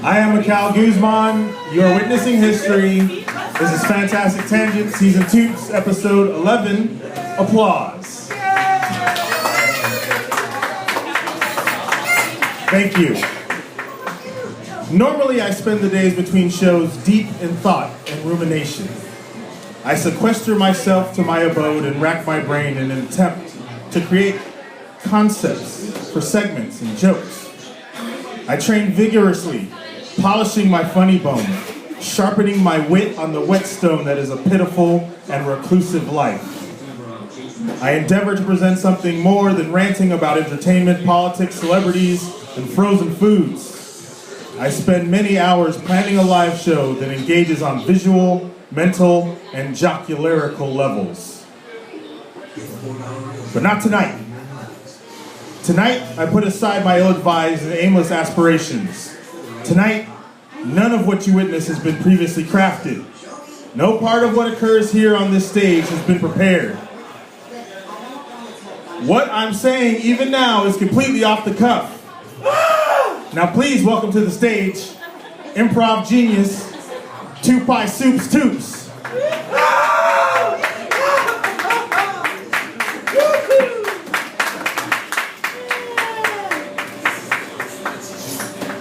I am Mychal Guzman. You are witnessing history. This is Fantastic Tangent, Season 2, Episode 11. Applause. Thank you. Normally, I spend the days between shows deep in thought and rumination. I sequester myself to my abode and rack my brain in an attempt to create concepts for segments and jokes. I train vigorously, polishing my funny bone, sharpening my wit on the whetstone that is a pitiful and reclusive life. I endeavor to present something more than ranting about entertainment, politics, celebrities, and frozen foods. I spend many hours planning a live show that engages on visual, mental, and jocularical levels. But not tonight. Tonight, I put aside my ill-advised and aimless aspirations. Tonight, none of what you witness has been previously crafted. No part of what occurs here on this stage has been prepared. What I'm saying, even now, is completely off the cuff. Now please welcome to the stage, improv genius, 2-Pi Soups Toups.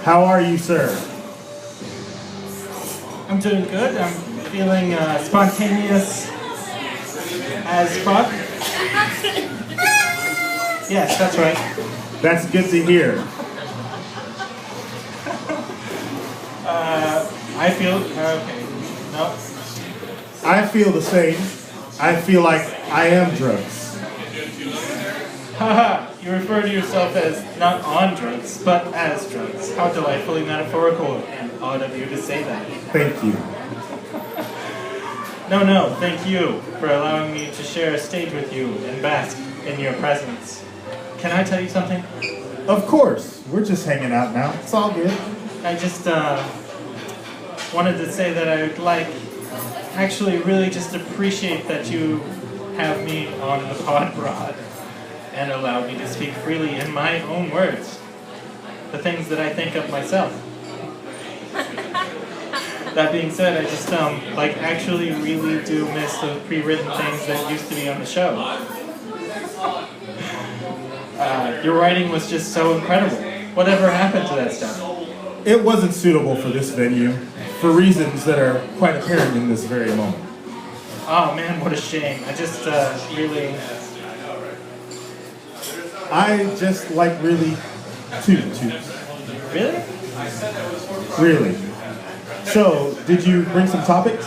How are you, sir? I'm doing good. I'm feeling spontaneous as fuck. Yes, that's right. That's good to hear. I feel okay. No. I feel the same. I feel like I am drugs. Haha, you refer to yourself as not on drugs, but as drugs. How delightfully metaphorical and odd of you to say that. Thank you. No, thank you for allowing me to share a stage with you and bask in your presence. Can I tell you something? Of course. We're just hanging out now. It's all good. I just wanted to say that I would actually really just appreciate that you have me on the pod broad and allow me to speak freely in my own words, the things that I think of myself. That being said, I just actually really do miss those pre-written things that used to be on the show. Your writing was just so incredible. Whatever happened to that stuff? It wasn't suitable for this venue, for reasons that are quite apparent in this very moment. Oh man, what a shame. I just really... I just like really toots. Really? Really. So, did you bring some topics?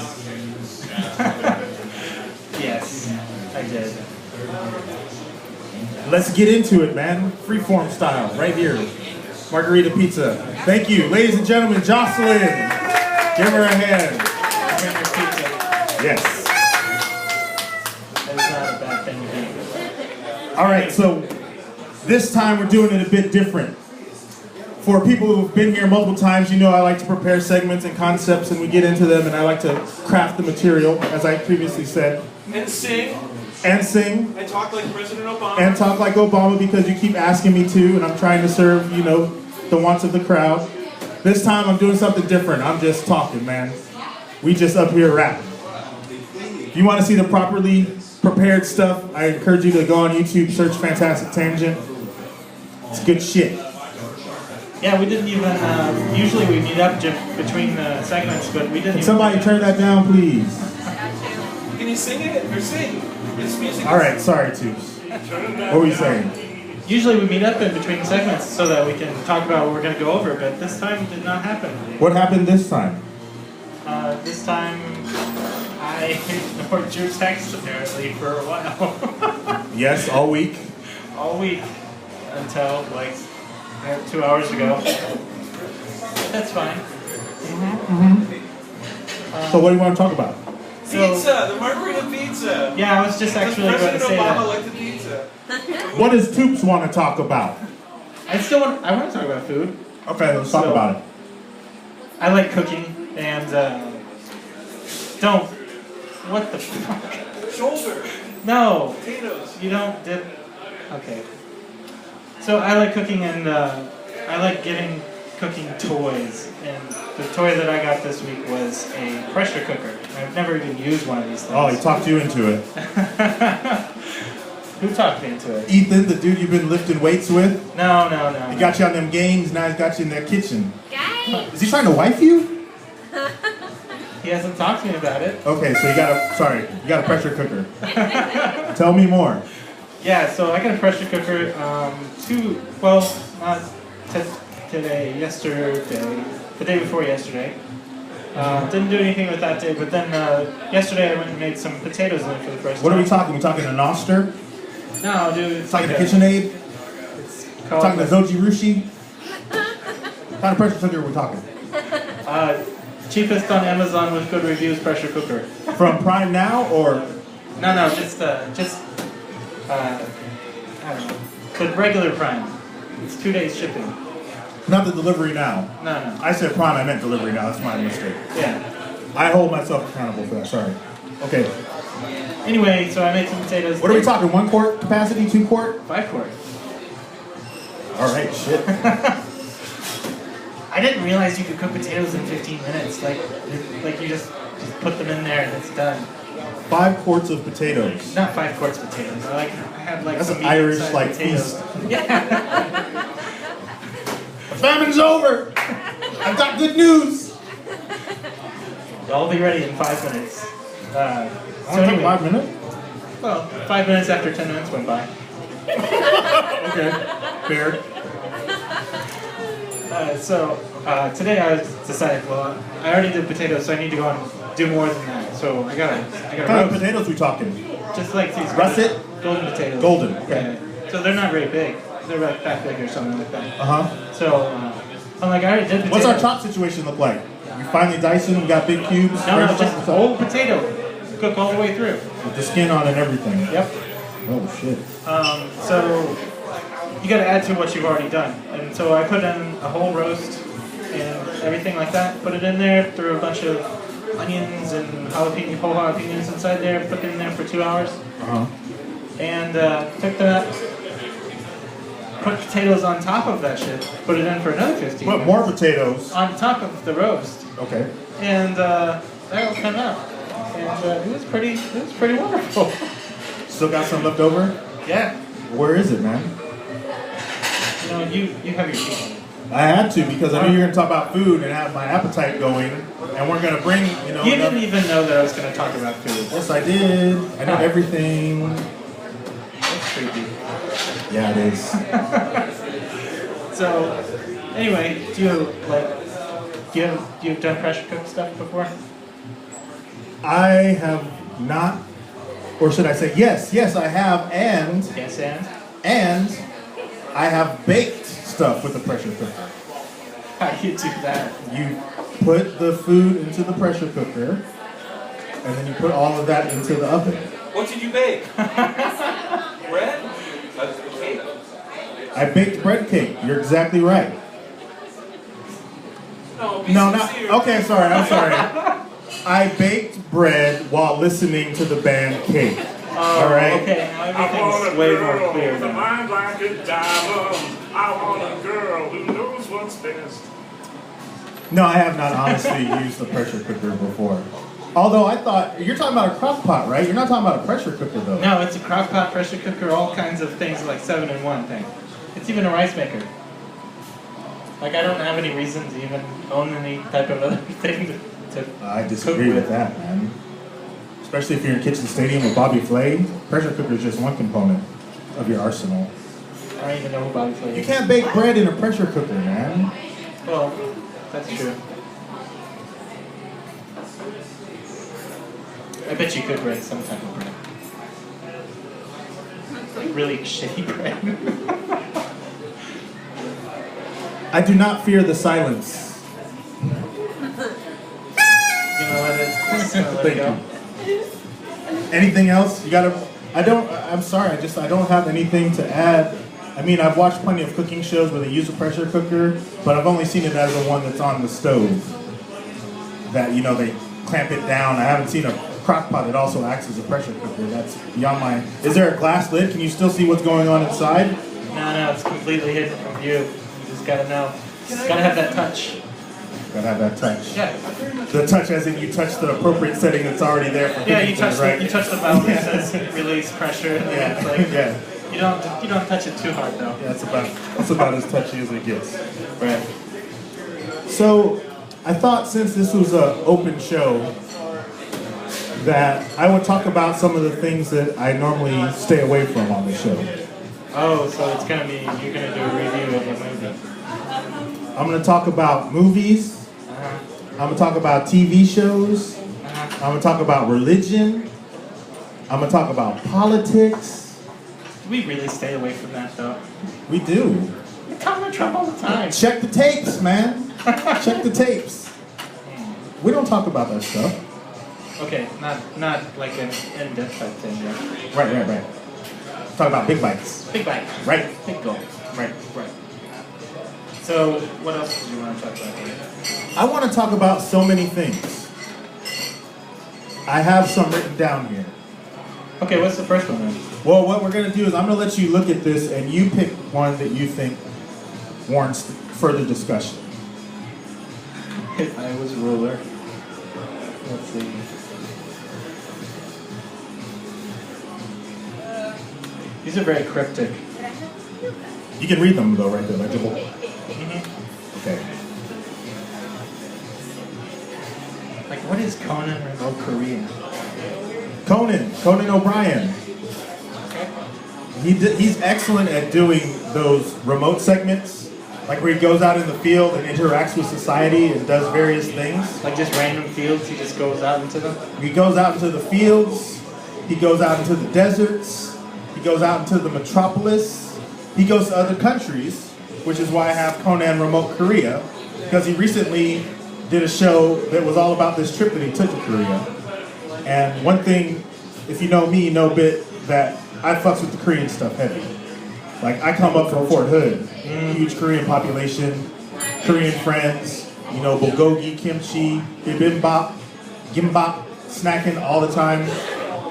Yes, I did. Let's get into it, man. Freeform style, right here. Margarita pizza. Thank you. Ladies and gentlemen, Jocelyn. Give her a hand. Bring your pizza. Yes. That is not a bad thing to do. All right, so this time we're doing it a bit different. For people who've been here multiple times, you know I like to prepare segments and concepts and we get into them and I like to craft the material, as I previously said. And sing. And sing. And talk like President Obama. And talk like Obama because you keep asking me to and I'm trying to serve, the wants of the crowd. This time I'm doing something different. I'm just talking, man. We just up here rapping. If you want to see the properly prepared stuff, I encourage you to go on YouTube, search Fantastic Tangent. It's good shit. Yeah, we didn't even, usually we meet up between the segments, but we didn't Can somebody turn that down, please? Can you sing it? Or sing? It's music. All right, sorry, Toups. What were you saying? Usually we meet up in between segments so that we can talk about what we're going to go over, but this time it did not happen. What happened this time? This time I ignored your text apparently for a while. Yes, all week. All week until 2 hours ago. That's fine. So what do you want to talk about? Pizza, the margarita pizza. Yeah, I was just actually going to President say Obama that. liked the pizza. What does Toups want to talk about? I want to talk about food. Okay, let's talk about it. I like cooking and don't. What the fuck? Shoulder. No. Potatoes. You don't dip. Okay. So I like cooking and I like getting cooking toys, and the toy that I got this week was a pressure cooker. I've never even used one of these things. Oh, he talked you into it. Who talked me into it? Ethan, the dude you've been lifting weights with. No. He got you on them games, now he's got you in that kitchen. Guys! Is he trying to wife you? He hasn't talked to me about it. Okay, so you got a pressure cooker. Tell me more. Yeah, so I got a pressure cooker, not today, yesterday, the day before yesterday. Didn't do anything with that day, but then yesterday I went and made some potatoes in it for the first time. What are we talking? We talking a Noster? No, dude. It's Talking a KitchenAid? It's called Talking a Zoji Rushi? What kind of pressure cooker are we talking? cheapest on Amazon with good reviews pressure cooker. From Prime Now or? No, just I don't know. But regular Prime. It's 2 days shipping. Not the delivery now. No. I said Prime, I meant delivery now. That's my mistake. Yeah. I hold myself accountable for that. Sorry. Okay. Anyway, so I made some potatoes. What are we talking? 1 quart capacity? 2 quart? 5 quart. All right. Shit. I didn't realize you could cook potatoes in 15 minutes. Like you just put them in there and it's done. 5 quarts of potatoes. Not 5 quarts of potatoes. I had That's some an Irish medium-sized feast. Yeah. The famine's over. I've got good news. I'll be ready in 5 minutes. So Anyway. 5 minutes? Well, 5 minutes after 10 minutes went by. Okay. Fair. Today I decided, well, I already did potatoes, so I need to go and do more than that. So I got What kind of potatoes we talking? just like these Russet? golden potatoes. Golden, okay. Yeah. So they're not very big. They're like that big or something like that. Uh-huh. So I'm like, I already did potatoes. What's our chop situation look like? We finally diced them, we got big cubes. No, just whole potato. Cook all the way through. With the skin on and everything. Yep. Oh, shit. So you got to add to what you've already done. And so I put in a whole roast and everything like that. Put it in there, threw a bunch of onions and whole jalapenos inside there, put it in there for 2 hours. Uh-huh. And took that, put potatoes on top of that shit, put it in for another 15 Put minutes. more potatoes. On top of the roast. Okay. And that all came out. And it was pretty wonderful. Still got some left over? Yeah. Where is it, man? You know, you have your teeth on it. I had to because I knew you were going to talk about food and have my appetite going. And we're going to bring, You didn't even know that I was going to talk about food. Yes, I did. I know everything. That's creepy. Yeah, it is. So, anyway, you've done pressure cooked stuff before? I have not, or should I say yes, I have, and Yes, and I have baked stuff with the pressure cooker. how do you do that? You put the food into the pressure cooker, and then you put all of that into the oven. What did you bake? Bread? A cake? I baked bread cake. You're exactly right. No, No, not okay. I'm sorry. I baked bread while listening to the band Cake. All right. Okay, now everything's way more clear with a now. mind like a diamond. I want a girl who knows what's best. No, I have not honestly used the pressure cooker before. Although I thought you're talking about a crock pot, right? You're not talking about a pressure cooker, though. No, it's a crock pot, pressure cooker, all kinds of things like 7-in-1 thing. It's even a rice maker. Like, I don't have any reason to even own any type of other thing to I disagree with that, man. Especially if you're in Kitchen Stadium with Bobby Flay, pressure cooker is just one component of your arsenal. I don't even know who Bobby Flay is. You can't bake bread in a pressure cooker, man. Well, that's true. I bet you could bread some type of bread. Like really shitty bread. I do not fear the silence. You know what? Just gonna let it Thank go. you. Anything else? I'm sorry, I don't have anything to add. I mean, I've watched plenty of cooking shows where they use a pressure cooker, but I've only seen it as the one that's on the stove. That, they clamp it down. I haven't seen a crock pot that also acts as a pressure cooker. That's beyond my... Is there a glass lid? Can you still see what's going on inside? No, it's completely hidden from view. You just gotta know. Gotta have that touch. Gotta have that touch. Yeah. The touch as in you touch the appropriate setting that's already there for Yeah, cooking you touch things, right? the valve that says release pressure, and then it's like Yeah. you don't touch it too hard though. Yeah, that's about as touchy as it gets. Right. So, I thought since this was an open show, that I would talk about some of the things that I normally stay away from on the show. Oh, so it's gonna be you're gonna do a review of a movie. I'm gonna talk about movies. Uh-huh. I'm gonna talk about TV shows. Uh-huh. I'm gonna talk about religion. I'm gonna talk about politics. Do we really stay away from that though? We do. We talk about Trump all the time. Check the tapes, man. Check the tapes. We don't talk about that stuff. Okay, not like an in-depth type thing. Yeah. Right. Talk about big bites. Big bite. Right. Big goal. Right. So, what else did you want to talk about? I want to talk about so many things. I have some written down here. Okay, what's the first one then? Well, what we're going to do is I'm going to let you look at this and you pick one that you think warrants further discussion. If I was ruler. Let's see. These are very cryptic. You can read them though, right? They're legible. Okay. Like, what is Conan Remote Korean? Conan O'Brien. He's excellent at doing those remote segments, like where he goes out in the field and interacts with society and does various things. Like just random fields, he just goes out into them? He goes out into the fields, he goes out into the deserts, he goes out into the metropolis, he goes to other countries, which is why I have Conan Remote Korea, because he recently did a show that was all about this trip that he took to Korea. And one thing, if you know me, you know a bit that I fucks with the Korean stuff heavy. Like, I come up from Fort Hood, huge Korean population, Korean friends, you know, bulgogi, kimchi, bibimbap, gimbap, snacking all the time.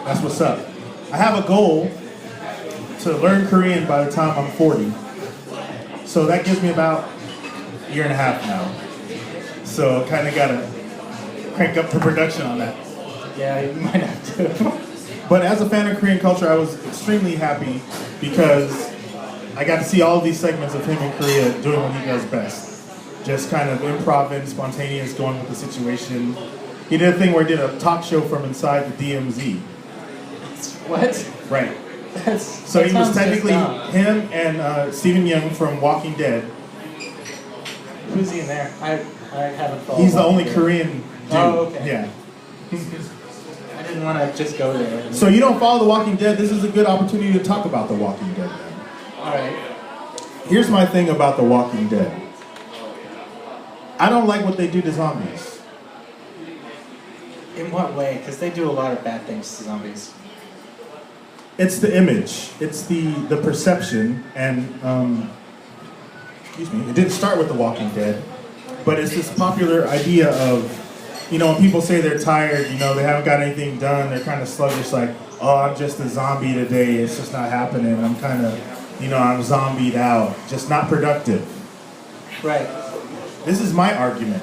That's what's up. I have a goal to learn Korean by the time I'm 40. So that gives me about a year and a half now. So kind of got to crank up the production on that. Yeah, you might have to. But as a fan of Korean culture, I was extremely happy because I got to see all of these segments of him in Korea doing what he does best. Just kind of improv, spontaneous, going with the situation. He did a thing where he did a talk show from inside the DMZ. What? Right. So that he was sounds technically just dumb. him and Stephen Young from Walking Dead. Who's he in there? I haven't followed. He's the Walking only Dead. Korean dude. Oh, okay. Yeah. I didn't want to just go there. So you don't follow The Walking Dead, this is a good opportunity to talk about The Walking Dead then. Alright. Here's my thing about The Walking Dead. I don't like what they do to zombies. In what way? Because they do a lot of bad things to zombies. It's the image, it's the perception, and excuse me, it didn't start with The Walking Dead, but it's this popular idea of, you know, when people say they're tired, you know, they haven't got anything done, they're kind of sluggish, like, oh, I'm just a zombie today, it's just not happening, I'm kind of, you know, I'm zombied out, just not productive. Right. This is my argument.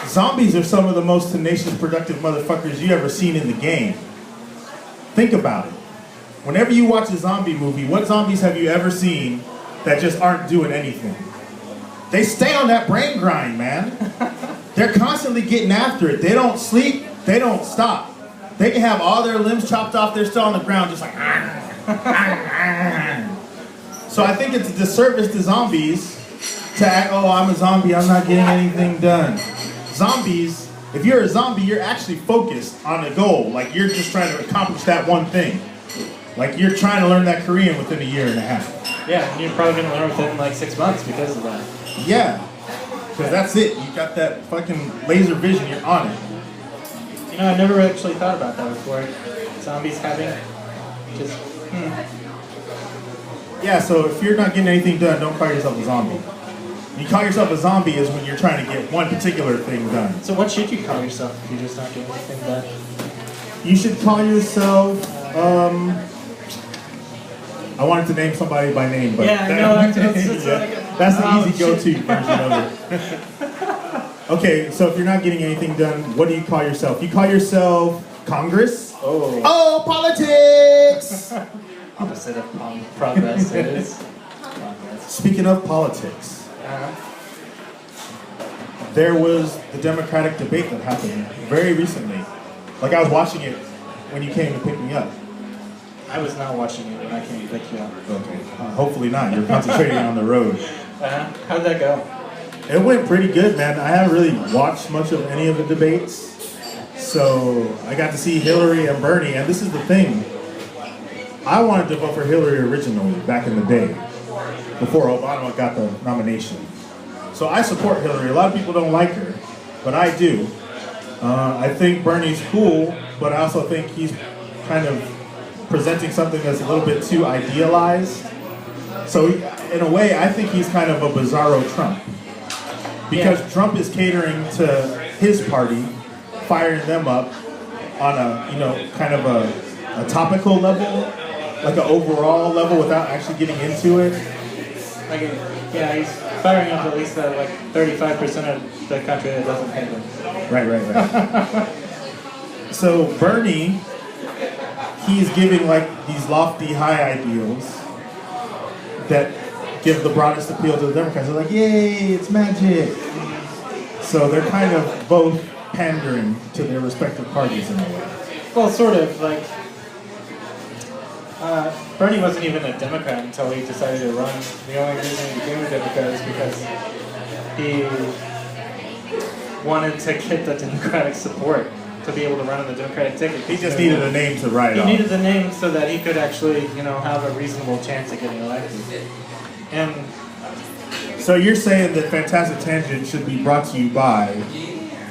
Zombies are some of the most tenacious, productive motherfuckers you ever seen in the game. Think about it. Whenever you watch a zombie movie, what zombies have you ever seen that just aren't doing anything? They stay on that brain grind, man. They're constantly getting after it. They don't sleep, they don't stop. They can have all their limbs chopped off, they're still on the ground just like So I think it's a disservice to zombies to act, oh, I'm a zombie, I'm not getting anything done. Zombies, if you're a zombie, you're actually focused on a goal. Like, you're just trying to accomplish that one thing. Like, you're trying to learn that Korean within a year and a half. Yeah, and you're probably going to learn within like 6 months because of that. Yeah, because that's it. You got that fucking laser vision, you're on it. You know, I never actually thought about that before. Zombies having just, Yeah, so if you're not getting anything done, don't call yourself a zombie. When you call yourself a zombie is when you're trying to get one particular thing done. So what should you call yourself if you're just not doing anything done? You should call yourself, I wanted to name somebody by name, but... Yeah, I know, that's what I got. That's the Oh, easy go-to version of it. Okay, so if you're not getting anything done, what do you call yourself? You call yourself Congress? Oh, politics! Opposite of progress is progress. Speaking of politics, there was the Democratic debate that happened very recently. Like I was watching it when you came to pick me up. I was not watching it when I came to pick you up. Okay, hopefully not. You're concentrating on the road. How'd that go? It went pretty good, man. I haven't really watched much of any of the debates. So I got to see Hillary and Bernie, and this is the thing. I wanted to vote for Hillary originally back in the day, before Obama got the nomination. So I support Hillary. A lot of people don't like her, but I do. I think Bernie's cool, but I also think he's kind of presenting something that's a little bit too idealized. So in a way, I think he's kind of a bizarro Trump. Because Trump is catering to his party, firing them up on a, kind of a topical level, like an overall level without actually getting into it. He's firing up at least like 35% of the country that doesn't hate him. Right. So Bernie, he's giving like these lofty high ideals that give the broadest appeal to the Democrats. They're like, yay, it's magic. So they're kind of both pandering to their respective parties in a way. Well, sort of, like, Bernie wasn't even a Democrat until he decided to run. The only reason he became a Democrat is because he wanted to get the Democratic support to be able to run on the Democratic ticket. He just needed a name to ride on. He needed the name so that he could actually, have a reasonable chance of getting elected. And so you're saying that Fantastic Tangent should be brought to you by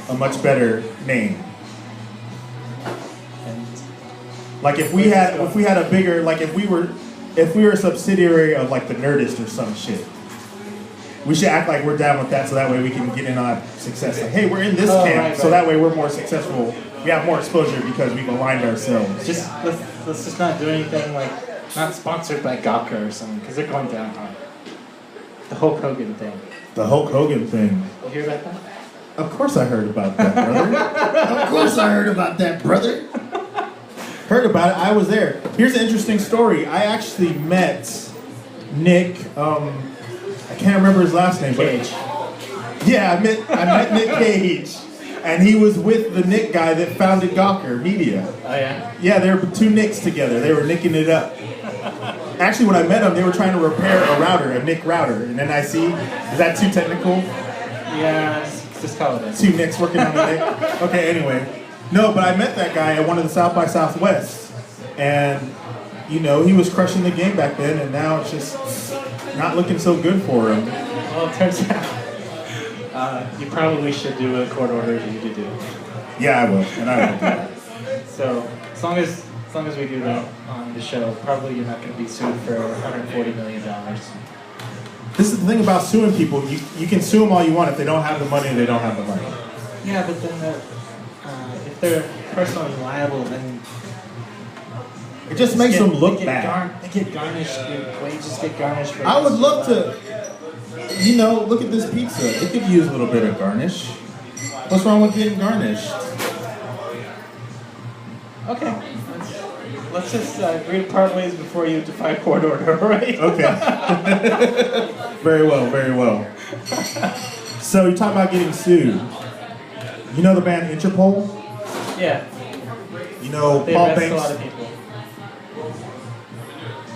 a much better name. Like if we had a bigger, like if we were a subsidiary of like the Nerdist or some shit, we should act like we're down with that so that way we can get in on success. Like, hey, we're in this camp, right. So that way we're more successful. We have more exposure because we've aligned ourselves. Let's just not do anything like not sponsored by Gawker or something because they're going down hard. The Hulk Hogan thing. The Hulk Hogan thing. You hear about that? Of course I heard about that, brother. Of course I heard about that, brother. Heard about it. I was there. Here's an interesting story. I actually met Nick. I can't remember his last name. Cage. Yeah, I met Nick Cage, and he was with the Nick guy that founded Gawker Media. Oh yeah. Yeah, there were two Nicks together. They were nicking it up. Actually, when I met them, they were trying to repair a Nick router, an NIC. Is that too technical? Yeah, just call it. Two Nicks working on the Nick. Okay, anyway. No, but I met that guy at one of the South by Southwest, and he was crushing the game back then, and now it's just not looking so good for him. Well, it turns out you probably should do a court order for you to do. Yeah, I will, and I will do that. So as long as we do that on the show, probably you're not going to be sued for $140 million. This is the thing about suing people. You can sue them all you want. If they don't have the money, they don't have the money. Yeah, but then if they're personally liable, then it just makes them look bad. They get garnished. Their wages get garnished. I would love to, look at this pizza. It could use a little bit of garnish. What's wrong with getting garnished? Okay. Let's just agree to part ways before you defy court order, all right? Okay. Very well, very well. So you talk about getting sued. You know the band Interpol? Yeah. You know They Paul arrest Banks? a lot of people.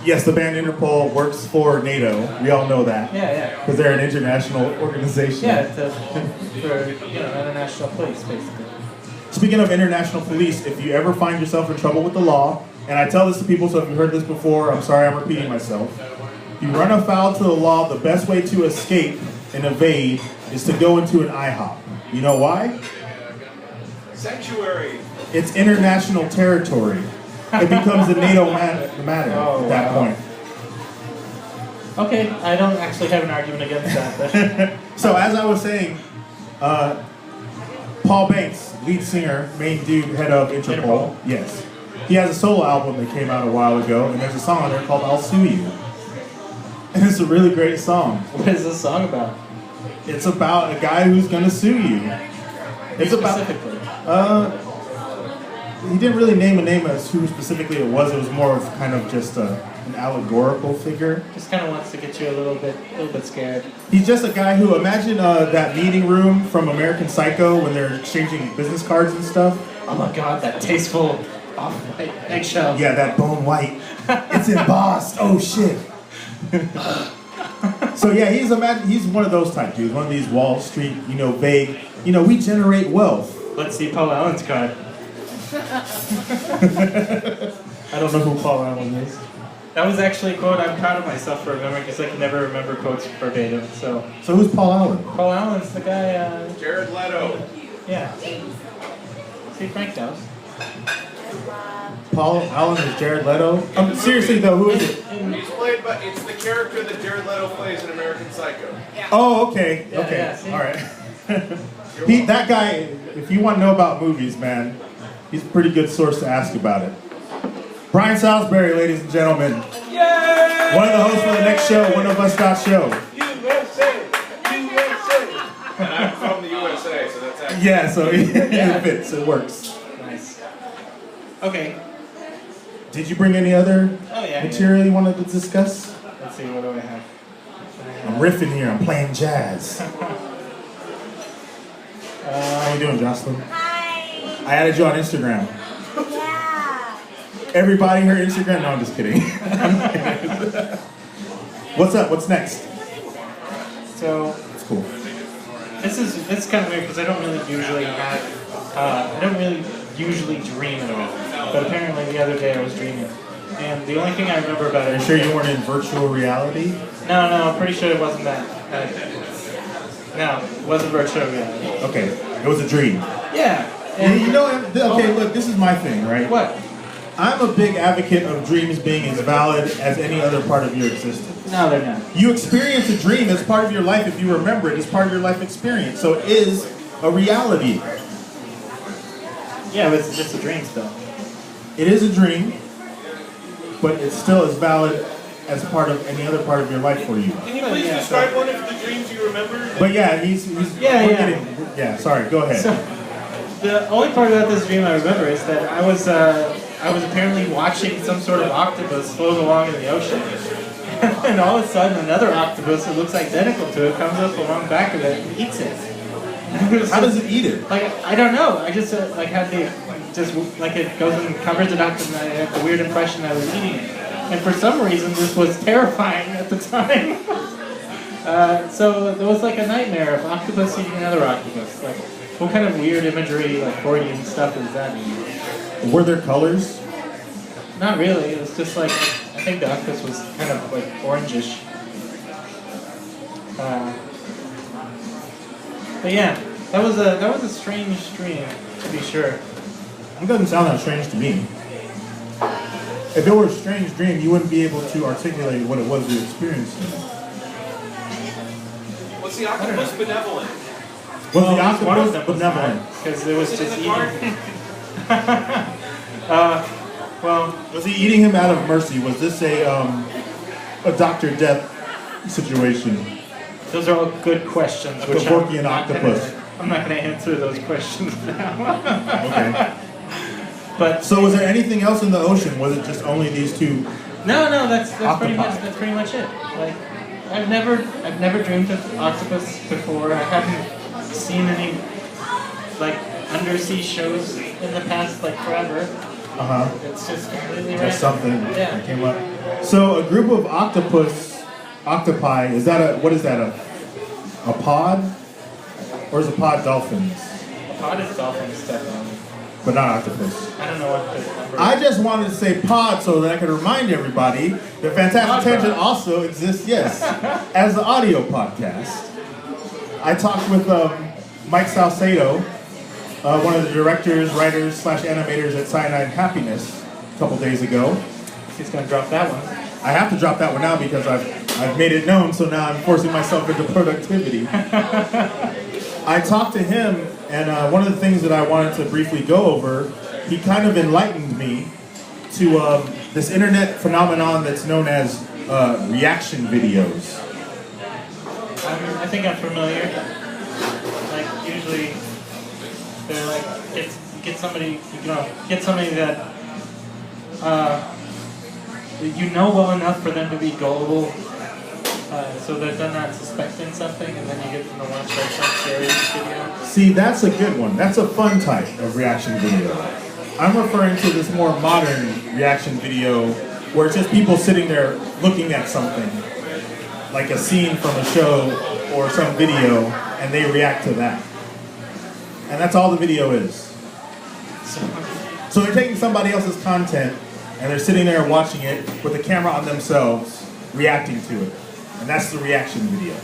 Yes, the band Interpol works for NATO. We all know that. Yeah. Because they're an international organization. Yeah, for international police, basically. Speaking of international police, if you ever find yourself in trouble with the law, and I tell this to people, so if you've heard this before, I'm sorry I'm repeating myself. You run afoul to the law, the best way to escape and evade is to go into an IHOP. You know why? Sanctuary. It's international territory. It becomes a NATO matter at that point. Okay, I don't actually have an argument against that. But So as I was saying, Paul Banks, lead singer, main dude, head of Interpol. Yes. He has a solo album that came out a while ago, and there's a song on there called I'll Sue You. And it's a really great song. What is this song about? It's about a guy who's gonna sue you. It's about Specifically. he didn't really name a name as who specifically it was. It was more of kind of just an allegorical figure. Just kind of wants to get you a little bit scared. He's just a guy who, imagine that meeting room from American Psycho when they're exchanging business cards and stuff. Oh my god, that tasteful off-white eggshell. Yeah, that bone white. It's embossed. Oh shit. So yeah, he's one of those type dudes. One of these Wall Street, vague. We generate wealth. Let's see Paul Allen's card. I don't know who Paul Allen is. That was actually a quote I'm proud of myself for remembering because I can never remember quotes verbatim. So who's Paul Allen? Paul Allen's the guy. Jared Leto. Yeah. See, Frank knows. Paul Allen is Jared Leto? Seriously though, who is it? He's played by, it's the character that Jared Leto plays in American Psycho. Oh, okay. Yeah, Okay. yeah, see? All right. That guy, if you want to know about movies, man, he's a pretty good source to ask about it. Brian Salisbury, ladies and gentlemen. Yay! One of the hosts for the next show, One of Us Show. USA! USA! And I'm from the USA, so that's actually... Yeah, so it fits, it works. Nice. Okay. Did you bring any other material you wanted to discuss? Let's see, what do I have? I'm riffing here, I'm playing jazz. How you doing, Jocelyn? Hi. I added you on Instagram. Yeah. Everybody her Instagram? No, I'm just kidding. What's up? What's next? So, It's cool. it's kind of weird because I don't really usually dream at all. But apparently the other day I was dreaming. And the only thing I remember about it... Are you sure you weren't in virtual reality? No, I'm pretty sure it wasn't that. No, it wasn't virtual reality. Okay, it was a dream. Yeah. Okay, look, this is my thing, right? What? I'm a big advocate of dreams being as valid as any other part of your existence. No, they're not. You experience a dream as part of your life if you remember it as part of your life experience. So it is a reality. Yeah, but it's just a dream still. It is a dream, but it's still as valid as part of any other part of your life for you. Can you please describe one of the dreams you remember? But yeah, yeah, sorry, go ahead. So, the only part about this dream I remember is that I was apparently watching some sort of octopus float along in the ocean. And all of a sudden another octopus that looks identical to it comes up along the back of it and eats it. How does it eat it? Like, I don't know. I just had it goes and covers it up and I had the weird impression I was eating it. And for some reason this was terrifying at the time. So there was like a nightmare of octopus eating another octopus. Like, what kind of weird imagery, like Freudian stuff does that mean? Were there colors? Not really. It was just like, I think the octopus was kind of like orangish. But yeah, that was a strange dream, to be sure. It doesn't sound that strange to me. If it were a strange dream, you wouldn't be able to articulate what it was you experienced. Was the octopus benevolent? Was the octopus benevolent? Because it was just eating. Was he eating him out of mercy? Was this a Dr. Death situation? Those are all good questions. A Kevorkian octopus. I'm not going to answer those questions now. Okay. But so was there anything else in the ocean? Was it just only these two? No, that's pretty much it. Like, I've never dreamed of octopus before. I haven't seen any like undersea shows in the past like forever. It's just completely random. Just something that came up. So a group of octopi, is that a pod? Or is a pod dolphins? A pod is dolphins, definitely. But not octopus. I don't know what the number I just wanted to say pod so that I could remind everybody that Fantastic Tangent also exists, yes, as the audio podcast. I talked with Mike Salcedo, one of the directors, writers, / animators at Cyanide Happiness a couple days ago. He's going to drop that one. I have to drop that one now because I've made it known, so now I'm forcing myself into productivity. I talked to him, and one of the things that I wanted to briefly go over, he kind of enlightened me to this internet phenomenon that's known as reaction videos? I think I'm familiar. Like usually, they're like get somebody that you know well enough for them to be gullible, so that they're not suspecting something, and then you get them to watch like some scary video. See, that's a good one. That's a fun type of reaction video. I'm referring to this more modern reaction video where it's just people sitting there looking at something, like a scene from a show or some video, and they react to that. And that's all the video is. So they're taking somebody else's content, and they're sitting there watching it with the camera on themselves, reacting to it. And that's the reaction video.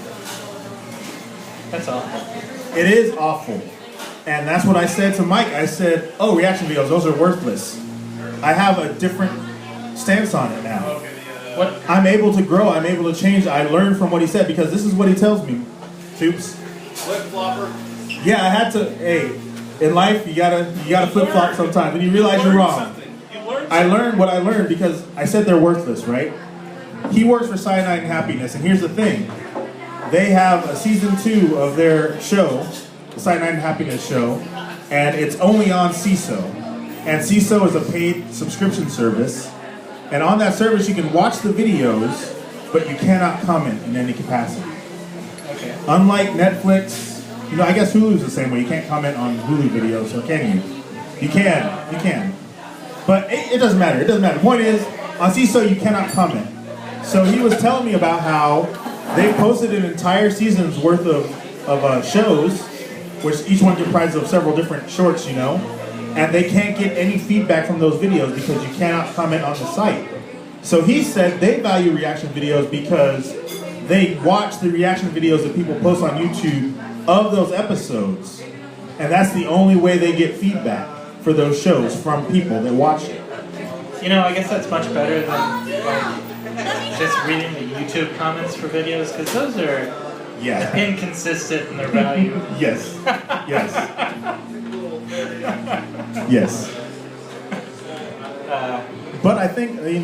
That's awful. It is awful. And that's what I said to Mike. I said, oh, reaction videos, those are worthless. I have a different stance on it now. What? I'm able to grow, I'm able to change. I learned from what he said because this is what he tells me. Toups. Flip-flopper. Yeah, I had to, hey, in life you gotta flip-flop sometimes and you realize you're wrong. I learned what I learned because I said they're worthless, right? He works for Cyanide and Happiness, and here's the thing. They have a season 2 of their show, the Cyanide and Happiness show, and it's only on CISO. And CISO is a paid subscription service. And on that service, you can watch the videos, but you cannot comment in any capacity. Okay. Unlike Netflix, I guess Hulu's the same way. You can't comment on Hulu videos, or can you? You can. But it doesn't matter. It doesn't matter. The point is, on CISO, you cannot comment. So he was telling me about how they posted an entire season's worth of shows, which each one comprises of several different shorts, and they can't get any feedback from those videos because you cannot comment on the site. So he said they value reaction videos because they watch the reaction videos that people post on YouTube of those episodes, and that's the only way they get feedback for those shows from people that watch it. I guess that's much better than just reading the YouTube comments for videos, because those are inconsistent in their value. Yes. But I think, I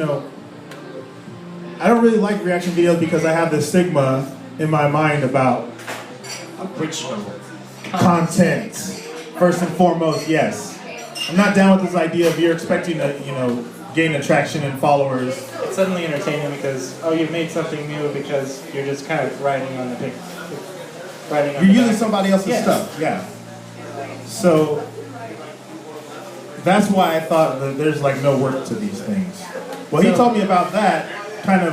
don't really like reaction videos because I have this stigma in my mind about Original content. First and foremost, yes. I'm not down with this idea of you're expecting to, gain attraction and followers. It's suddenly entertaining because, you've made something new because you're just kind of riding on the pic. You're using somebody else's stuff, yeah. So that's why I thought that there's no work to these things. Well, he told me about that, he kind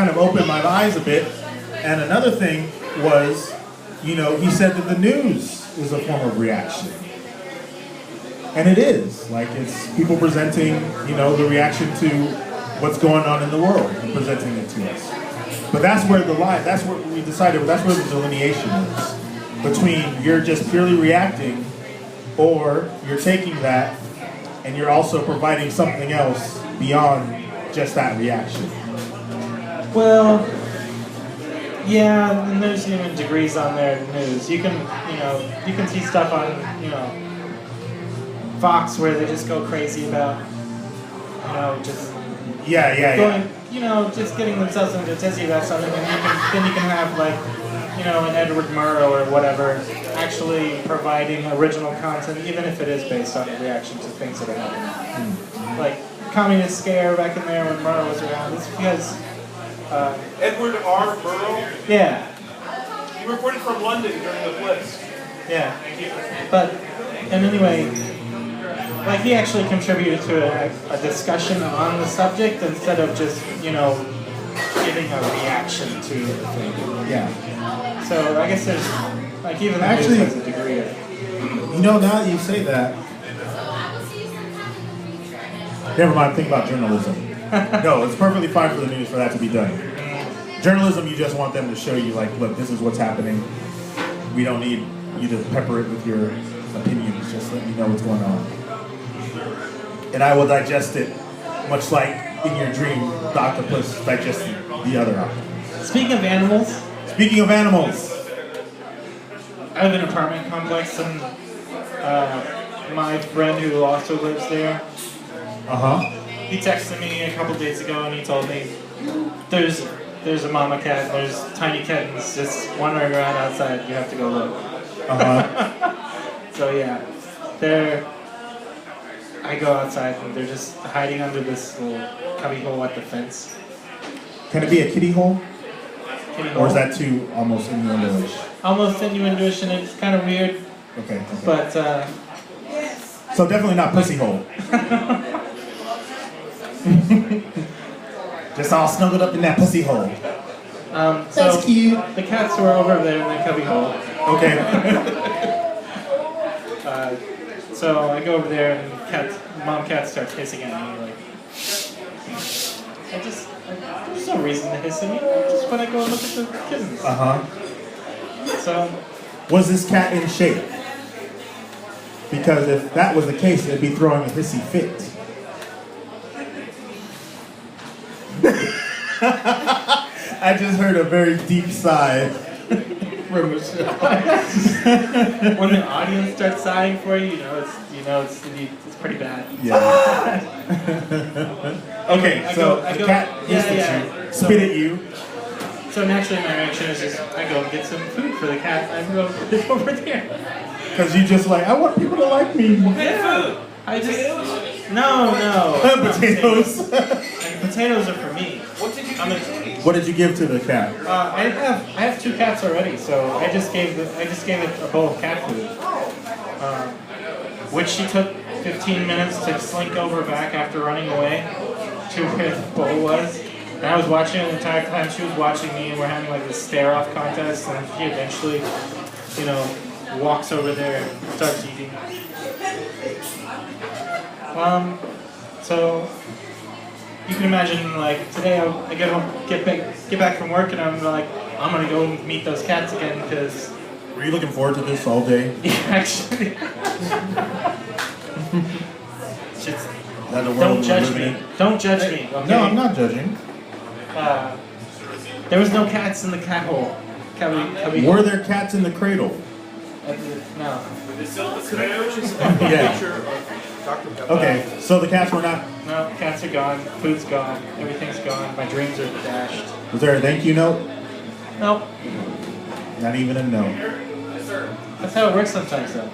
of opened my eyes a bit. And another thing was, he said that the news is a form of reaction. And it is. It's people presenting, the reaction to what's going on in the world and presenting it to us. But that's where the line, that's where we decided, that's where the delineation is. Between you're just purely reacting, or you're taking that and you're also providing something else beyond just that reaction. Well, yeah, and there's even degrees on their news. You can see stuff on, Fox where they just go crazy about, just going, just getting themselves into a tizzy about something, and then you can have an Edward Murrow or whatever actually providing original content, even if it is based on a reaction to things that are happening. Like Communist Scare back in there when Murrow was around. It's because Edward R. Murrow? Yeah. He reported from London during the Blitz. Yeah. And anyway, he actually contributed to a discussion on the subject instead of just, giving a reaction to the thing. Yeah. So I guess there's, even the actually, news has a degree of... Now that you say that, never mind, think about journalism. No, it's perfectly fine for the news for that to be done. Journalism, you just want them to show you, look, this is what's happening. We don't need you to pepper it with your opinions. Just let me know what's going on. And I will digest it, much like in your dream, the octopus digested the other octopus. Speaking of animals, I live in an apartment complex, and my friend who also lives there, he texted me a couple days ago, and he told me There's a mama cat. There's tiny kittens just wandering around outside. You have to go look. So yeah, I go outside and they're just hiding under this little cubby hole at the fence. Can it be a kitty hole? Kitty Or is hole. that too almost innuendo-ish? Almost innuendo-ish, and it's kind of weird, Okay. but So definitely not pussy hole. Just all snuggled up in that pussy hole. so That's cute. the cats were over there in the cubby hole. Okay. So I go over there and mom cat starts hissing at me like, there's no reason to hiss at me. I just want to go and look at the kittens. So Was this cat in shape? Because if that was the case, it'd be throwing a hissy fit. I just heard a very deep sigh from Michelle. when the audience starts sighing for you, it's pretty bad. Yeah. Okay, I so go- the cat hissed at you, spit at you. So naturally, my reaction is just I go get some food for the cat. I go put it over there. Because you just like, I want people to like me. Yeah. I just no. Potatoes. And potatoes are for me. What did you I'm do? What did you give to the cat? I have 2 cats already, so I just gave it a bowl of cat food, which she took 15 minutes to slink over back after running away to where the bowl was. And I was watching her the entire time she was watching me, and we're having like this stare-off contest, and she eventually, walks over there and starts eating. So you can imagine, like, today I get back from work and I'm like, I'm gonna go meet those cats again because Were you looking forward to this all day? actually, just That the world don't we're judge living me. in? Don't judge me. Okay? No, I'm not judging. There was no cats in the cat hole. Cubby. Were there cats in the cradle? No. Yeah. Okay, so the cats were not. No, cats are gone. Food's gone. Everything's gone. My dreams are dashed. Was there a thank you note? Nope. Not even a note. That's how it works sometimes, though.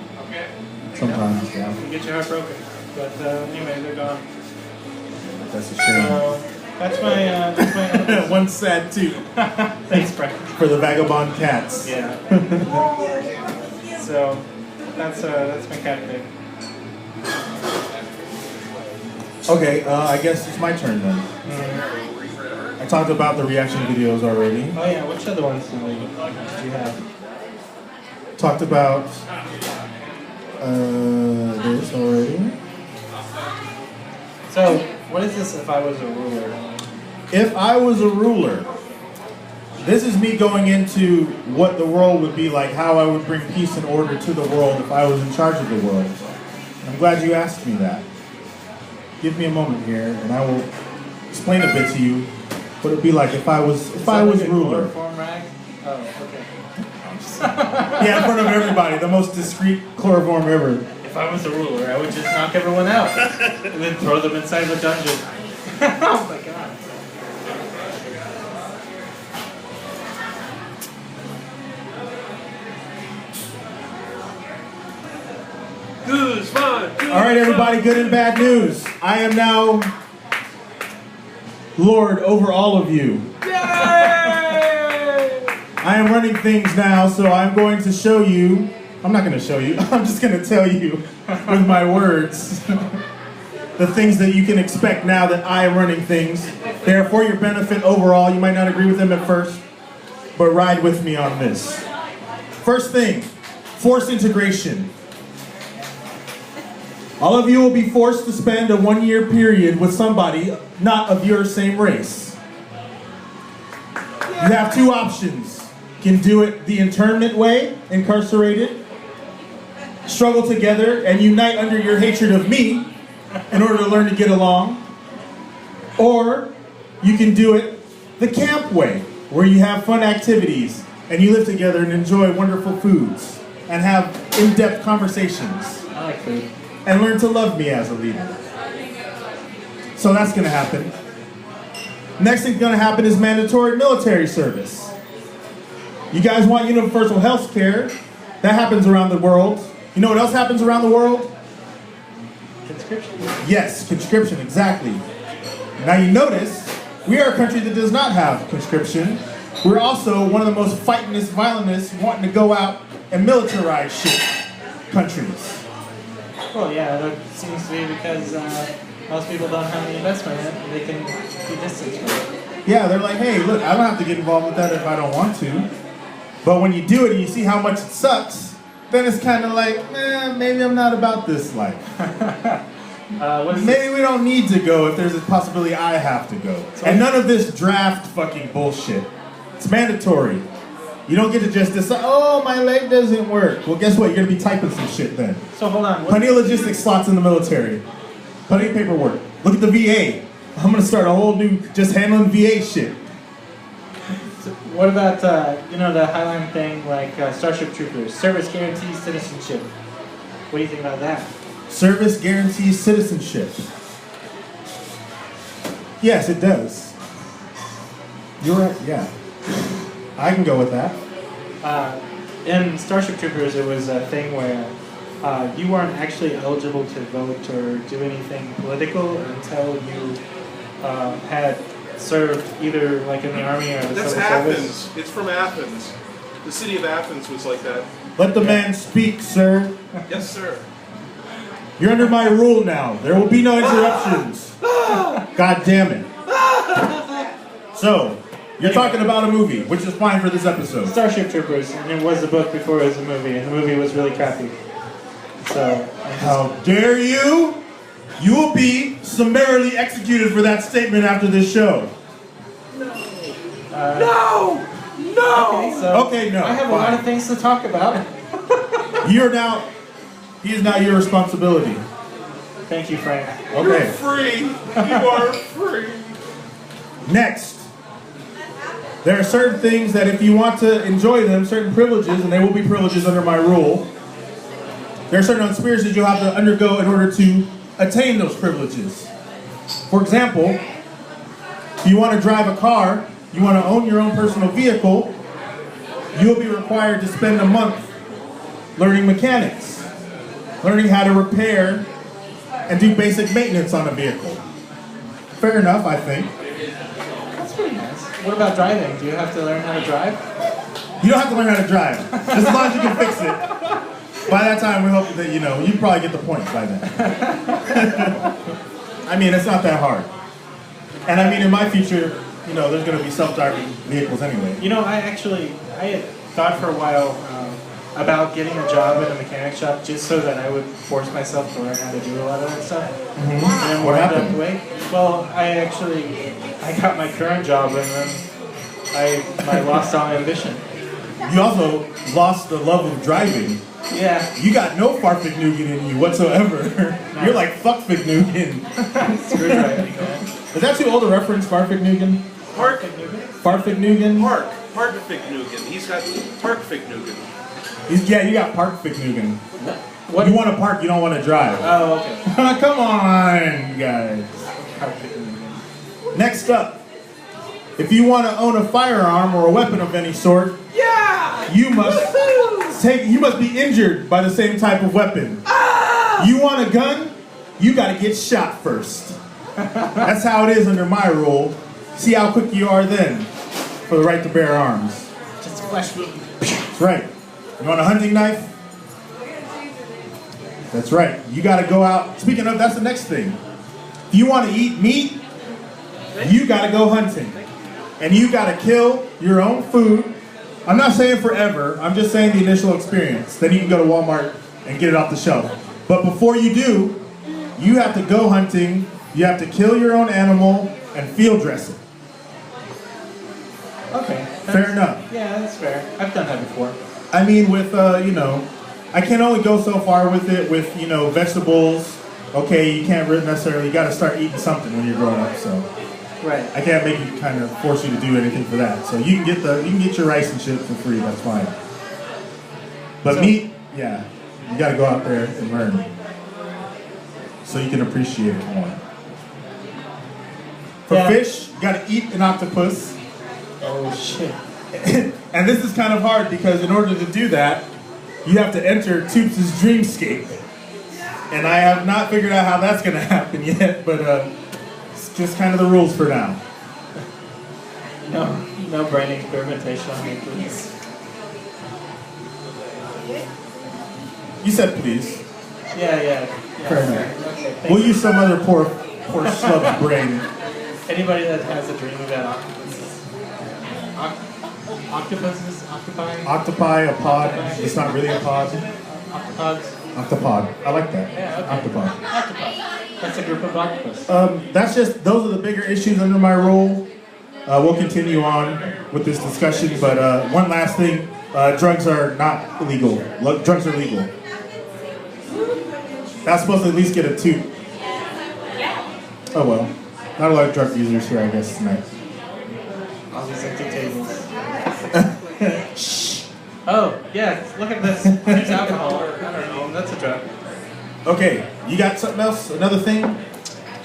Sometimes, yeah. You get your heart broken. But anyway, they're gone. That's a shame. So that's my One sad tooth thanks, Frank. for the vagabond cats. Yeah. So that's my cat thing. Okay, I guess it's my turn then. I talked about the reaction videos already. Oh yeah, which other ones do you have? Talked about this already. So what is this? If I was a ruler? If I was a ruler, this is me going into what the world would be like, how I would bring peace and order to the world if I was in charge of the world. I'm glad you asked me that. Give me a moment here, and I will explain a bit to you what it'd be like if I was ruler. Chloroform rag? Oh, okay. Yeah, in front of everybody, the most discreet chloroform ever. If I was a ruler, I would just knock everyone out and then throw them inside the dungeon. Oh my god. Guzman. All right, everybody, good and bad news. I am now Lord over all of you. I am running things now, so I'm going to show you. I'm not going to show you. I'm just going to tell you with my words the things that you can expect now that I am running things. They are for your benefit overall. You might not agree with them at first, but ride with me on this. First thing, forced integration. All of you will be forced to spend a 1-year period with somebody not of your same race. You have 2 options. You can do it the internment way, incarcerated, struggle together and unite under your hatred of me in order to learn to get along. Or you can do it the camp way, where you have fun activities and you live together and enjoy wonderful foods and have in-depth conversations. I like food. And learn to love me as a leader. So that's going to happen. Next thing's gonna happen is mandatory military service. You guys want universal health care. That happens around the world. You know what else happens around the world? Conscription. Yes, conscription, exactly. Now you notice, we are a country that does not have conscription. We're also one of the most fightingest, violentest, wanting to go out and militarize shit countries. Well, yeah, that seems to be because most people don't have the investment in it, and they can be distant from it. Yeah, they're like, hey, look, I don't have to get involved with that if I don't want to. But when you do it and you see how much it sucks, then it's kind of like, maybe I'm not about this life. Maybe we don't need to go if there's a possibility I have to go. And none of this draft fucking bullshit. It's mandatory. You don't get to just decide, oh, my leg doesn't work. Well, guess what? You're going to be typing some shit then. So hold on. Plenty of logistics slots in the military. Plenty of paperwork. Look at the VA. I'm going to start a whole new, just handling VA shit. So what about, the Highline thing, like Starship Troopers, service guarantees citizenship? What do you think about that? Service guarantees citizenship. Yes, it does. You're right, yeah. I can go with that. In Starship Troopers, it was a thing where you weren't actually eligible to vote or do anything political until you had served either like in the army or the That's civil Athens. service. It's from Athens. The city of Athens was like that. Let the man speak, sir. Yes, sir. You're under my rule now. There will be no interruptions. God damn it. So, you're talking about a movie, which is fine for this episode. Starship Troopers, and it was a book before it was a movie, and the movie was really crappy. So, How dare you? You will be summarily executed for that statement after this show. No! okay, so Okay, no, I have a lot of things to talk about. He is now your responsibility. Thank you, Frank. You're Okay. free! You are free! Next. There are certain things that if you want to enjoy them, certain privileges, and they will be privileges under my rule, there are certain experiences you'll have to undergo in order to attain those privileges. For example, if you want to drive a car, you want to own your own personal vehicle, you'll be required to spend a month learning mechanics, learning how to repair and do basic maintenance on a vehicle. Fair enough, I think. That's pretty nice. What about driving? Do you have to learn how to drive? You don't have to learn how to drive, just as long as you can fix it. By that time, we hope that, you probably get the point by then. I mean, it's not that hard. And I mean, in my future, there's going to be self-driving vehicles anyway. I had thought for a while about getting a job in a mechanic shop just so that I would force myself to learn how to do a lot of that stuff. Mm-hmm. And then What wind up happened? the way. Well, I got my current job and then I lost all ambition. You also lost the love of driving. Yeah. You got no Farfignugan in you whatsoever. You're like Fuckfignugan. Screw driving, man. Is that too old a reference, Farfignugan? Farfignugan? Park Fignugan. He's got Park Fignugan. You got Parkfignugan. What? You want to park, you don't want to drive. Oh, okay. Come on, you guys. Next up, if you want to own a firearm or a weapon of any sort, you must be injured by the same type of weapon. You want a gun? You got to get shot first. That's how it is under my rule. See how quick you are then for the right to bear arms. Just a flesh wound. That's right. You want a hunting knife? That's right. You got to go out. Speaking of, that's the next thing. If you want to eat meat, you got to go hunting. And you got to kill your own food. I'm not saying forever. I'm just saying the initial experience. Then you can go to Walmart and get it off the shelf. But before you do, you have to go hunting. You have to kill your own animal and field dress it. Okay. Fair enough. Yeah, that's fair. I've done that before. I mean, with, I can only go so far with it with, vegetables. Okay, you can't really necessarily, you got to start eating something when you're growing up, so. Right. I can't make you kind of force you to do anything for that. So you can get your rice and shit for free, that's fine. But meat, yeah, you got to go out there and learn. So you can appreciate it more. For Yeah. fish, you gotta eat an octopus. Oh shit. And this is kind of hard because in order to do that, you have to enter Toups' dreamscape. And I have not figured out how that's gonna happen yet, but it's just kind of the rules for now. No brain experimentation on me, please. You said please. Yeah. Fair enough. Okay, thank We'll you. use some other poor schlub's brain. Anybody that has a dream about octopuses. Octopuses? Octopi? Octopi, a pod. It's not really a pod. Octopods? Octopod. I like that. Yeah, okay. Octopod. Octopi. That's a group of octopus. Those are the bigger issues under my rule. We'll continue on with this discussion, but one last thing. Drugs are not illegal. Drugs are legal. That's supposed to at least get a 2. Oh well. Not a lot of drug users here, I guess, tonight. All these empty tables. Shh. Oh, yeah, look at this. There's alcohol. I don't know, that's a drug. Okay, you got something else? Another thing?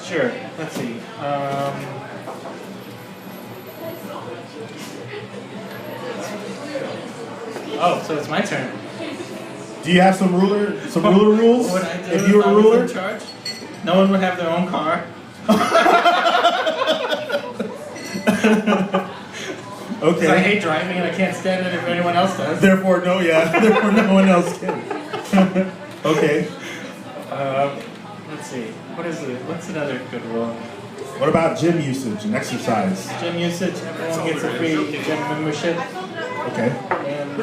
Sure, let's see. Oh, so it's my turn. Do you have some ruler rules? What would I do If you were I a was ruler? in charge? No one would have their own car. Okay. I hate driving and I can't stand it if anyone else does. Therefore, no one else can. Okay. Let's see. What's another good rule? What about gym usage and exercise? Gym usage, everyone gets a free gym membership. Okay. And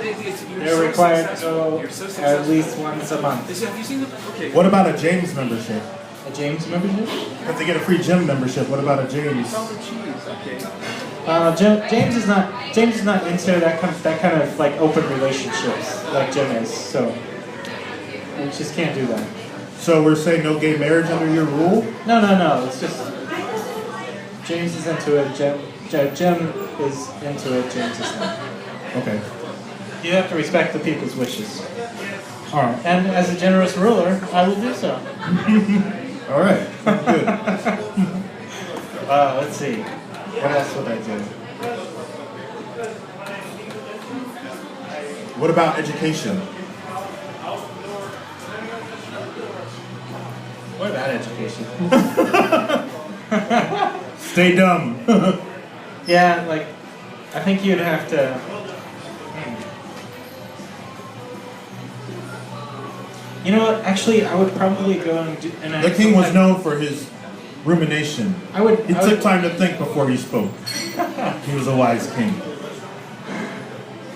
they're required to go at least once a month. Have you seen the? Okay. What about a James membership? A James membership? Because they get a free gym membership. What about a James? Okay. James is not into that kind of like open relationships like Jim is. So we just can't do that. So we're saying no gay marriage under your rule? No. It's just James is into it. Jim is into it. James is not. Okay. You have to respect the people's wishes. All right. And as a generous ruler, I will do so. All right. Good. Let's see. What else would I do? What about education? What about education? Stay dumb. Yeah, like, I think you'd have to... You know what? Actually, I would probably go and do... The king was known for his rumination. He took time to think before he spoke. He was a wise king.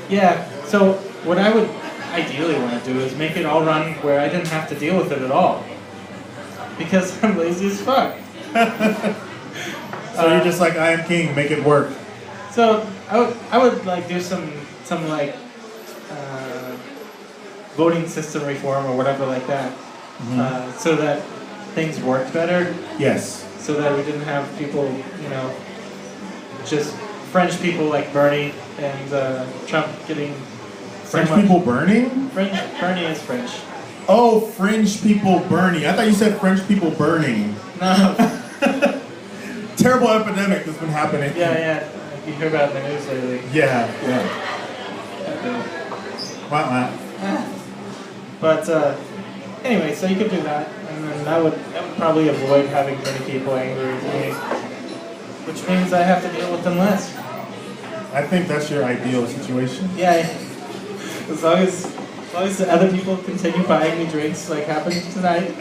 Yeah, so what I would ideally want to do is make it all run where I didn't have to deal with it at all. Because I'm lazy as fuck. So you're just like, I am king, make it work. So I would like do some like voting system reform or whatever like that, so that things worked better. Yes. So that we didn't have people, just French people like Bernie and Trump getting French people burning? Bernie is French. Oh, French people burning. I thought you said French people burning. No. Terrible epidemic that's been happening. Yeah. You hear about it in the news lately. Yeah. Wow. But anyway, so you could do that, and then that would probably avoid having many people angry with me, which means I have to deal with them less. I think that's your ideal situation. Yeah, as long as the other people continue buying me drinks like happened tonight,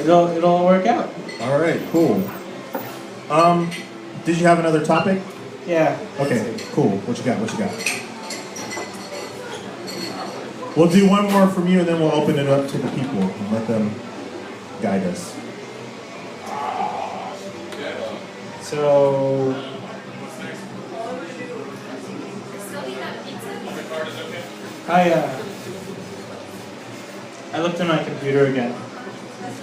it'll all work out. All right, cool. Did you have another topic? Yeah. Okay, cool. What you got? We'll do one more from you, and then we'll open it up to the people and let them guide us. So, I looked at my computer again.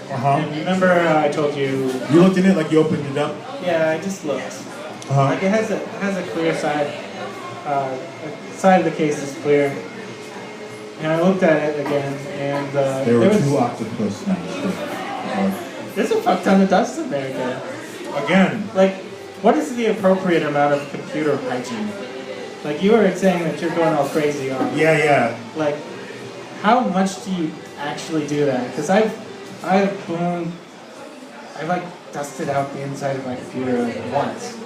And remember I told you... You looked in it like you opened it up? Yeah, I just looked. Like it has a clear side. The side of the case is clear. And I looked at it again, and there were 2 octopus now. There's a fuck ton of dust in there again. Again. Like, what is the appropriate amount of computer hygiene? Like, you were saying that you're going all crazy on. Yeah. Like, how much do you actually do that? Because I've like dusted out the inside of my computer once.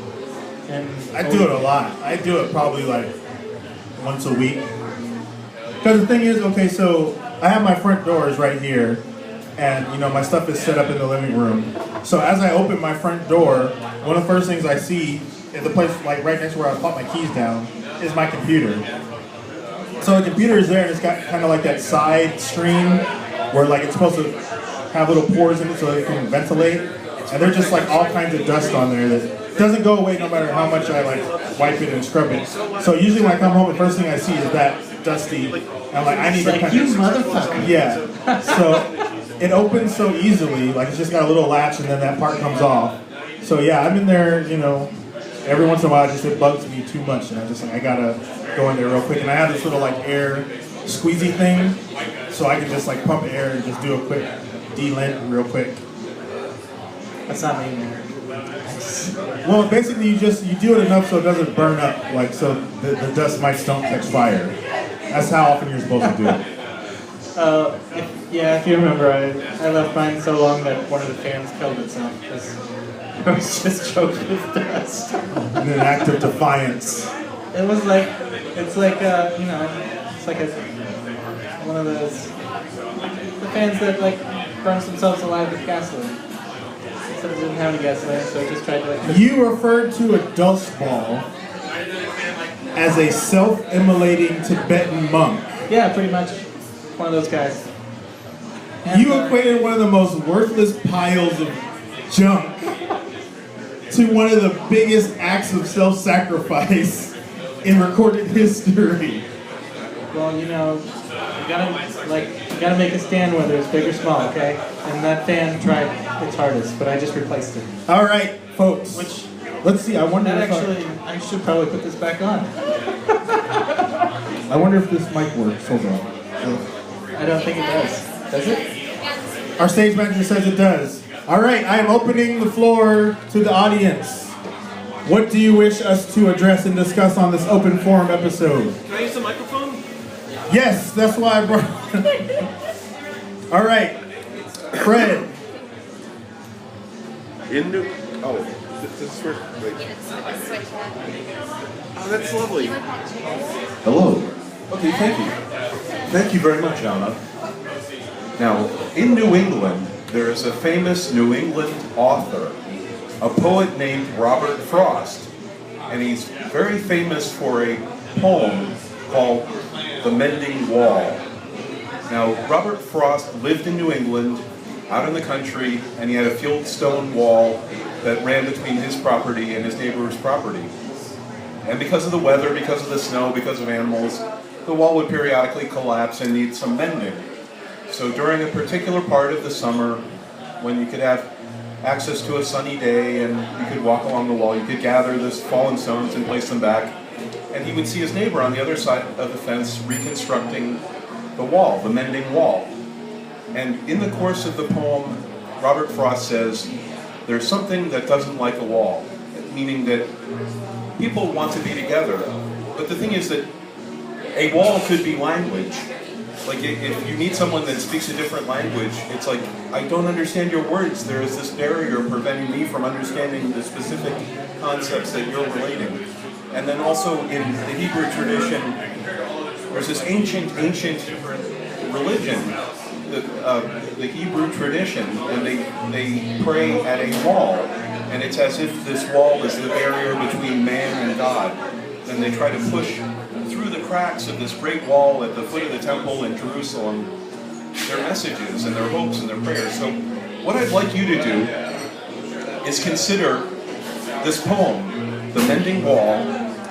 And I do it a lot. I do it probably like once a week. Because the thing is, okay, so I have my front doors right here, and you know my stuff is set up in the living room. So as I open my front door, one of the first things I see is the place like right next to where I pop my keys down is my computer. So the computer is there, and it's got kind of like that side screen where like it's supposed to have little pores in it so it can ventilate, and there's just like all kinds of dust on there that doesn't go away no matter how much I like wipe it and scrub it. So usually when I come home, the first thing I see is that dusty. And I'm like, I need to kind you motherfucker. Yeah. So it opens so easily, like it's just got a little latch and then that part comes off. So yeah, I'm in there, you know, every once in a while it bugs me too much, and I'm just like, I gotta go in there real quick. And I have this little like air squeezy thing, so I can just like pump air and just do a quick de-lint real quick. That's not me, man. Well, basically you do it enough so it doesn't burn up, like so the dust mites don't catch fire. That's how often you're supposed to do it. If you remember, I left mine so long that one of the fans killed itself because it was just choked with dust. In an act of defiance. It was like, it's like you know, it's like one of those the fans that like burns themselves alive with gasoline. So it didn't have any gasoline, so I just tried to like. You referred to a dust ball as a self-immolating Tibetan monk. Yeah, pretty much. One of those guys. And, You equated one of the most worthless piles of junk to one of the biggest acts of self-sacrifice in recorded history. Well, you know, you gotta make a stand whether it's big or small, okay? And that fan tried its hardest, but I just replaced it. All right, folks. Which, let's see. I wonder that if actually, I should probably put this back on. I wonder if this mic works. Hold on. I don't think it does. Does it? Our stage manager says it does. All right, I am opening the floor to the audience. What do you wish us to address and discuss on this open forum episode? Can I use the microphone? Yes, that's why I brought it. All right, Fred. This is where, wait. Oh, that's lovely. Hello. Okay, thank you. Thank you very much, Anna. Now, in New England, there is a famous New England author, a poet named Robert Frost, and he's very famous for a poem called The Mending Wall. Now, Robert Frost lived in New England, out in the country, and he had a fieldstone wall that ran between his property and his neighbor's property. And because of the weather, because of the snow, because of animals, the wall would periodically collapse and need some mending. So during a particular part of the summer, when you could have access to a sunny day and you could walk along the wall, you could gather those fallen stones and place them back, and he would see his neighbor on the other side of the fence reconstructing the wall, the mending wall. And in the course of the poem, Robert Frost says, there's something that doesn't like a wall, meaning that people want to be together. But the thing is that a wall could be language. Like if you meet someone that speaks a different language, it's like, I don't understand your words. There is this barrier preventing me from understanding the specific concepts that you're relating. And then also in the Hebrew tradition, there's this ancient religion, the Hebrew tradition, and they pray at a wall, and it's as if this wall is the barrier between man and God, and they try to push through the cracks of this great wall at the foot of the temple in Jerusalem their messages and their hopes and their prayers. So what I'd like you to do is consider this poem, The Mending Wall,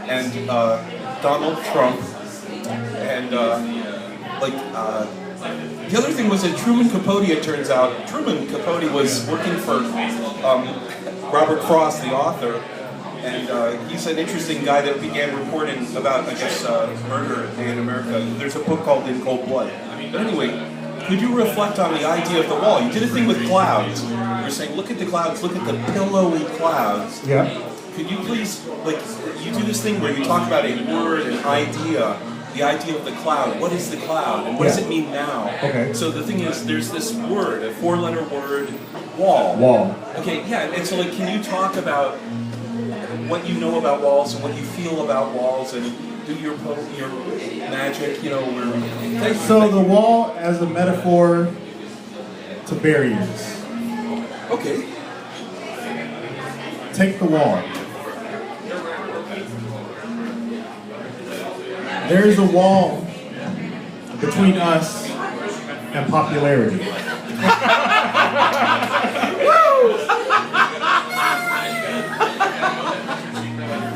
and Donald Trump, and the other thing was that Truman Capote, it turns out, Truman Capote was working for Robert Frost, the author, and he's an interesting guy that began reporting about, I guess, murder in America. There's a book called In Cold Blood. But anyway, could you reflect on the idea of the wall? You did a thing with clouds. You're were saying, look at the clouds, look at the pillowy clouds. Yeah. Could you please, like, you do this thing where you talk about a word, an idea, the idea of the cloud. What is the cloud, and what does it mean now? Okay. So the thing is, there's this word, a 4-letter word, wall. Wall. Okay, yeah, and so like, can you talk about what you know about walls and what you feel about walls and do your magic, you know, where... So the wall as a metaphor to barriers. Okay. Take the wall. There is a wall between us and popularity.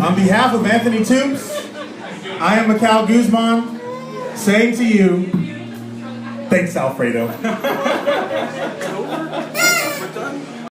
On behalf of Anthony Toups, I am Mychal Guzman, saying to you, thanks, Alfredo.